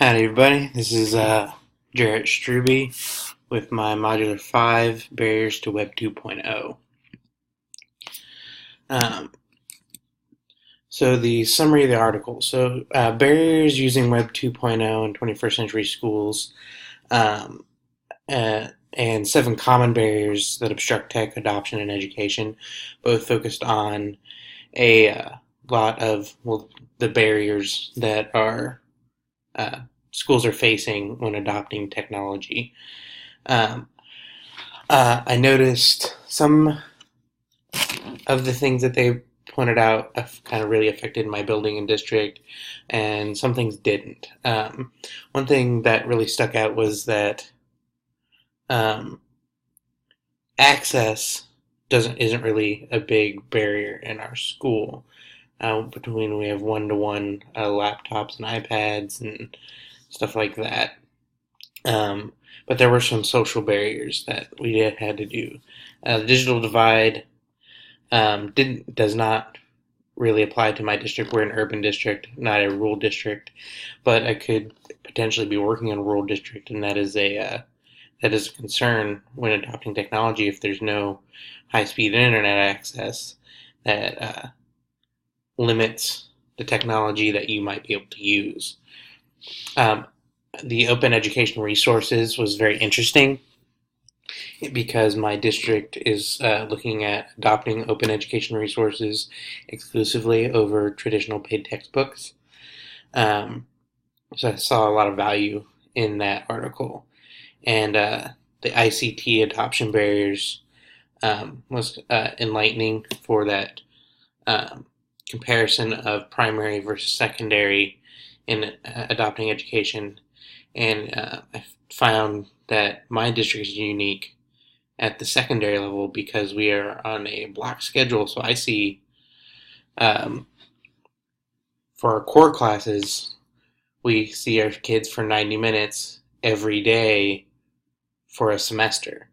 Howdy everybody, this is Jarrett Struby with my Modular 5 Barriers to Web 2.0. Um, so the summary of the article. Barriers using Web 2.0 in 21st century schools, um, and 7 common barriers that obstruct tech adoption and education, both focused on a lot of the barriers that uh, schools are facing when adopting technology. Um, I noticed some of the things that they pointed out have kind of really affected my building and district, and some things didn't. One thing that really stuck out was that um, access doesn't isn't really a big barrier in our school. Between we have one-to-one laptops and iPads and stuff like that. Um, but there were some social barriers that we had to do. The digital divide didn't does not really apply to my district. We're an urban district, not a rural district, but I could potentially be working in a rural district, and that is a concern when adopting technology. If there's no high-speed internet access, that limits the technology that you might be able to use. Um, the open education resources was very interesting because my district is looking at adopting open education resources exclusively over traditional paid textbooks. Um, so I saw a lot of value in that article. And the ICT adoption barriers was enlightening for that um, comparison of primary versus secondary in adopting education. And I found that my district is unique at the secondary level because we are on a block schedule. So I see um, for our core classes, we see our kids for 90 minutes every day for a semester.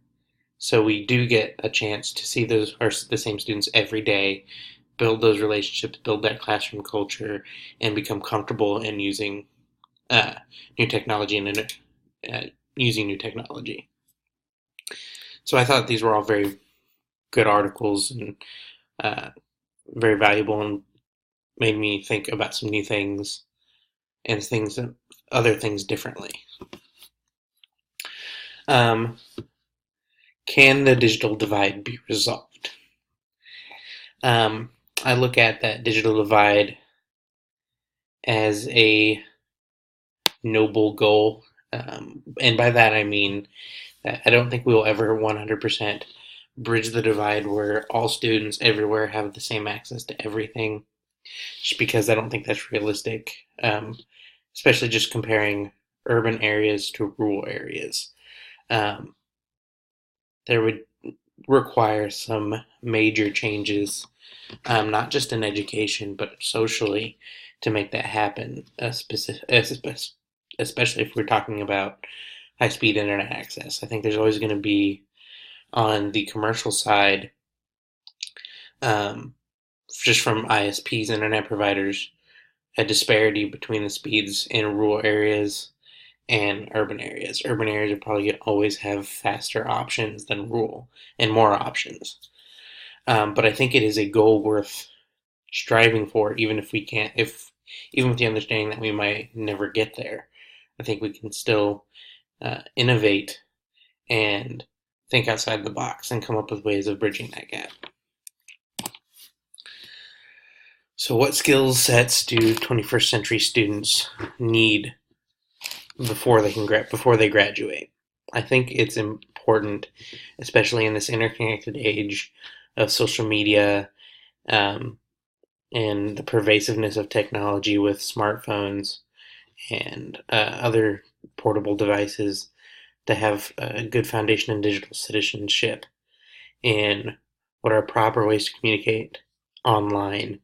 So we do get a chance to see the same students every day, build those relationships, build that classroom culture, and become comfortable in using uh, new technology and using new technology. So I thought these were all very good articles and uh, very valuable, and made me think about some new things and other things differently. Um, can the digital divide be resolved? I look at that digital divide as a noble goal, and by that I mean that I don't think we will ever 100% bridge the divide where all students everywhere have the same access to everything, just because I don't think that's realistic, especially just comparing urban areas to rural areas. Um, there would require some major changes, not just in education, but socially, to make that happen, especially if we're talking about high-speed internet access. I think there's always going to be, on the commercial side, um, just from ISPs, internet providers, a disparity between the speeds in rural areas and urban areas. Urban areas are probably going to always have faster options than rural and more options. But I think it is a goal worth striving for, even if we can't, even with the understanding that we might never get there. I think we can still innovate and think outside the box and come up with ways of bridging that gap. So what skill sets do 21st century students need before they graduate? I think it's important, especially in this interconnected age of social media, and the pervasiveness of technology with smartphones and other portable devices, to have a good foundation in digital citizenship, in what are proper ways to communicate online.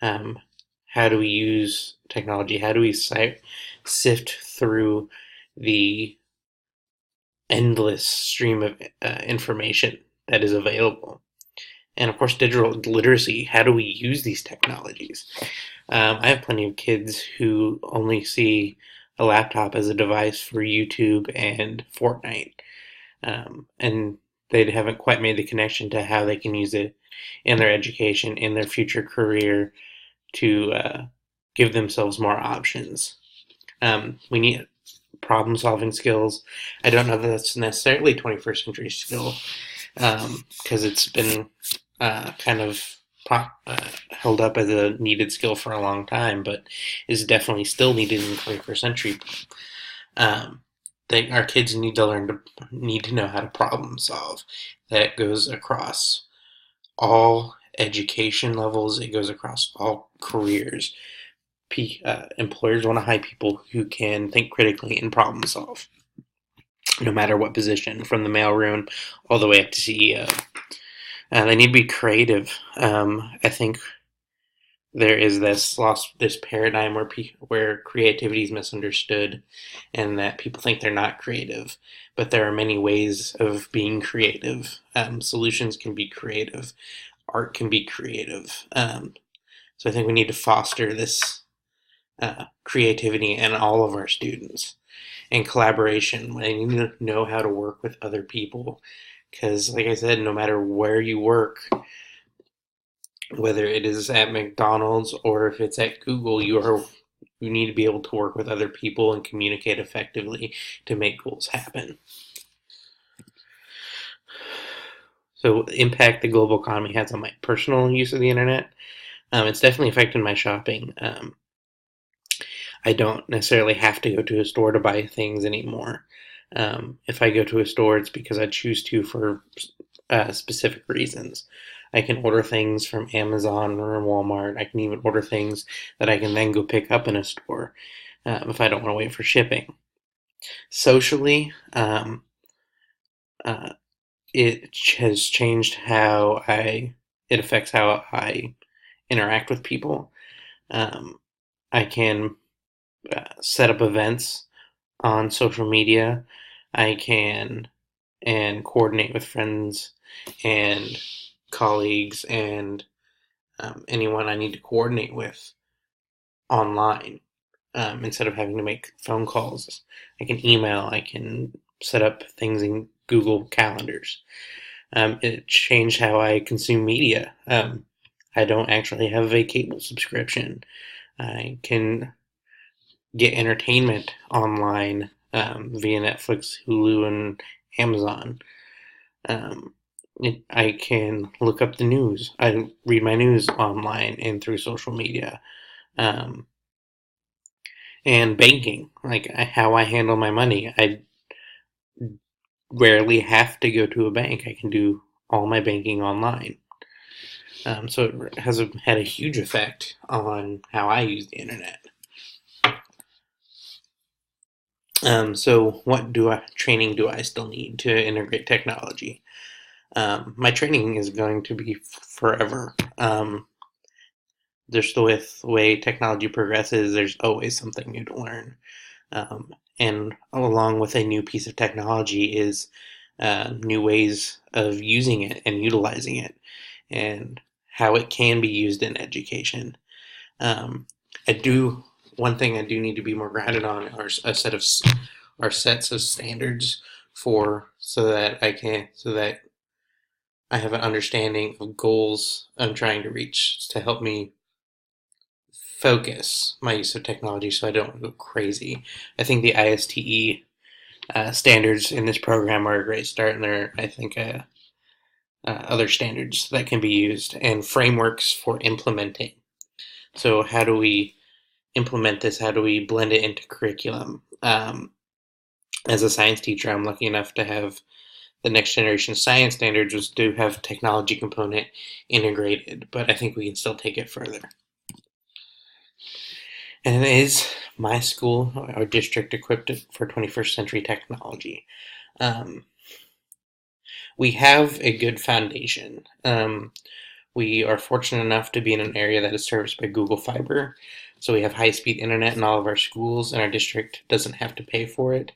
How do we use technology? How do we sift through the endless stream of information that is available? And of course, digital literacy. How do we use these technologies? I have plenty of kids who only see a laptop as a device for YouTube and Fortnite. And they haven't quite made the connection to how they can use it in their education, in their future career, to give themselves more options. We need problem solving skills. I don't know that that's necessarily 21st century skill, because it's been kind of held up as a needed skill for a long time, but is definitely still needed in the 21st century. Um, our kids need to know how to problem solve. That goes across all education levels. It goes across all careers. Employers want to hire people who can think critically and problem solve, no matter what position, from the mailroom all the way up to CEO. They need to be creative. I think there is this paradigm where creativity is misunderstood, and that people think they're not creative. But there are many ways of being creative. Solutions can be creative. Art can be creative. So I think we need to foster this creativity in all of our students, and collaboration. They need to know how to work with other people, because, like I said, no matter where you work, whether it is at McDonald's or if it's at Google, you need to be able to work with other people and communicate effectively to make goals happen. So, impact the global economy has on my personal use of the internet. It's definitely affected my shopping. I don't necessarily have to go to a store to buy things anymore. If I go to a store, it's because I choose to for specific reasons. I can order things from Amazon or Walmart. I can even order things that I can then go pick up in a store if I don't want to wait for shipping. Socially, uh, it has changed it affects how I interact with people. Um, I can set up events on social media. I can and coordinate with friends and colleagues and anyone I need to coordinate with online, instead of having to make phone calls. I can email. I can set up things in Google Calendars. It changed how I consume media. I don't actually have a cable subscription. I can get entertainment online via Netflix, Hulu, and Amazon. Um, I can look up the news. I read my news online and through social media. Um, and banking, like how I handle my money. I rarely have to go to a bank. I can do all my banking online. So it has had a huge effect on how I use the internet. So what training do I still need to integrate technology? My training is going to be forever. Just with the way technology progresses, there's always something new to learn. And along with a new piece of technology is new ways of using it and utilizing it, and how it can be used in education. Um, I do One thing I do need to be more grounded on are sets of standards so that I have an understanding of goals I'm trying to reach to help me focus my use of technology so I don't go crazy. I think the ISTE standards in this program are a great start, and there are, I think, other standards that can be used and frameworks for implementing. So, how do we implement this? How do we blend it into curriculum? As a science teacher, I'm lucky enough to have the next generation science standards, which do have technology component integrated, but I think we can still take it further. And is my school or district equipped for 21st century technology? Um, we have a good foundation. We are fortunate enough to be in an area that is serviced by Google Fiber. So we have high-speed internet in all of our schools, and our district doesn't have to pay for it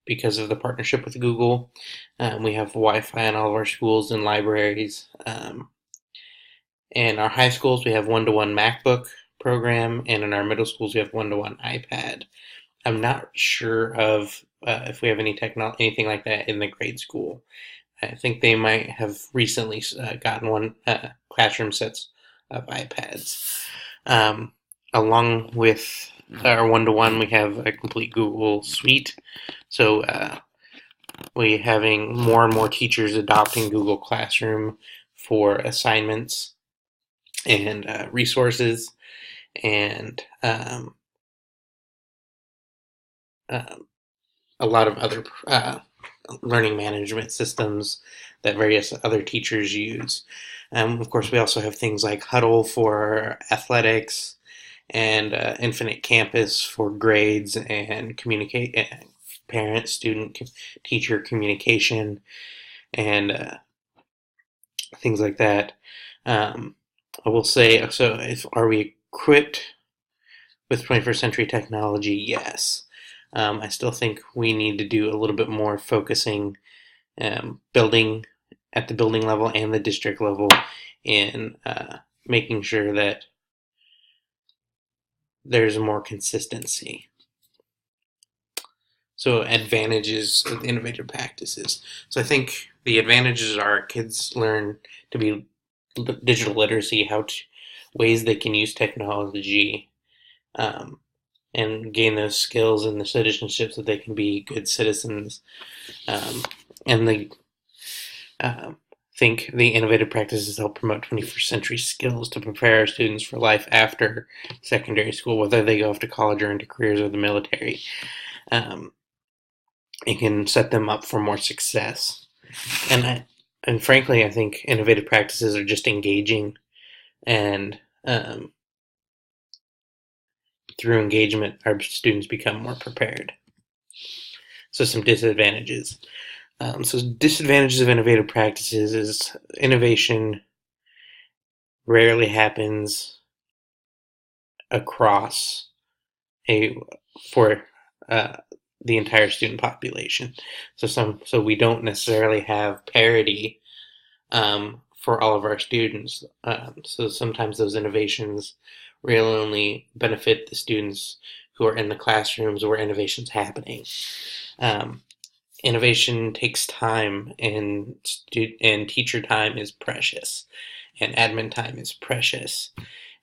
because of the partnership with Google. We have Wi-Fi in all of our schools and libraries. In our high schools, we have one-to-one MacBook program, and in our middle schools we have one-to-one iPad. I'm not sure of if we have anything like that in the grade school. I think they might have recently gotten one classroom sets of iPads. Um, Along with our one-to-one, we have a complete Google Suite. So we're having more and more teachers adopting Google Classroom for assignments and resources and a lot of other learning management systems that various other teachers use. Of course, we also have things like Huddle for athletics and Infinite Campus for grades and parent, student, teacher communication and things like that. I will say, so are we equipped with 21st century technology? Yes. I still think we need to do a little bit more focusing building at the building level and the district level in making sure that there's more consistency. So advantages of innovative practices. So I think the advantages are kids learn to be digital literacy, ways they can use technology, and gain those skills and the citizenship so they can be good citizens. And the think the innovative practices help promote 21st century skills to prepare our students for life after secondary school, whether they go off to college or into careers or the military. It can set them up for more success. And frankly, I think innovative practices are just engaging, and through engagement, our students become more prepared. So some disadvantages. So disadvantages of innovative practices is innovation rarely happens across for the entire student population. So we don't necessarily have parity for all of our students. So sometimes those innovations really only benefit the students who are in the classrooms where innovation's happening. Innovation takes time, and teacher time is precious, and admin time is precious.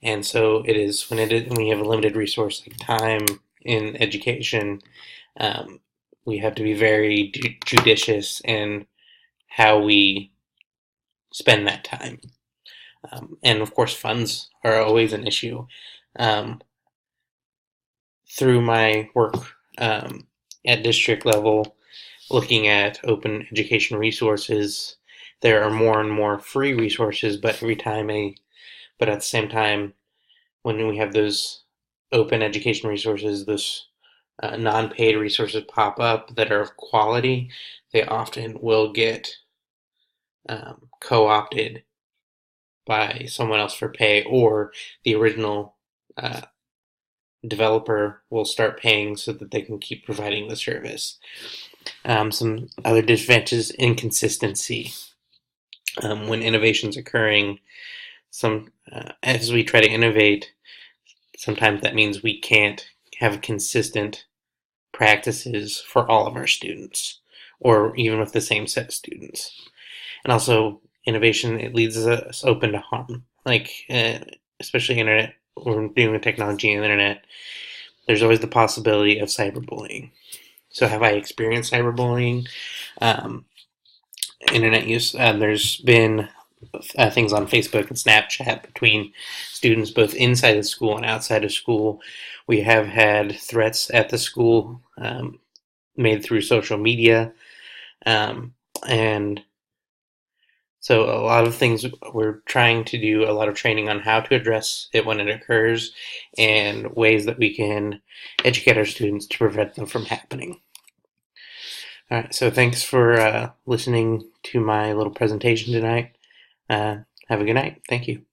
And so it is when you have a limited resource like time in education, we have to be very judicious in how we spend that time. And of course, funds are always an issue. Through my work at district level, looking at open education resources, there are more and more free resources, but but at the same time, when we have those open education resources, those non-paid resources pop up that are of quality, they often will get co-opted by someone else for pay, or the original developer will start paying so that they can keep providing the service. Some other disadvantages: inconsistency. When innovation's occurring, as we try to innovate, sometimes that means we can't have consistent practices for all of our students, or even with the same set of students. And also, innovation, it leaves us open to harm. Like, especially internet, when we're dealing with technology and the internet, there's always the possibility of cyberbullying. So have I experienced cyberbullying? Internet use, there's been things on Facebook and Snapchat between students both inside the school and outside of school. We have had threats at the school made through social media. And so a lot of things, we're trying to do a lot of training on how to address it when it occurs, and ways that we can educate our students to prevent them from happening. All right, so thanks for listening to my little presentation tonight. Have a good night. Thank you.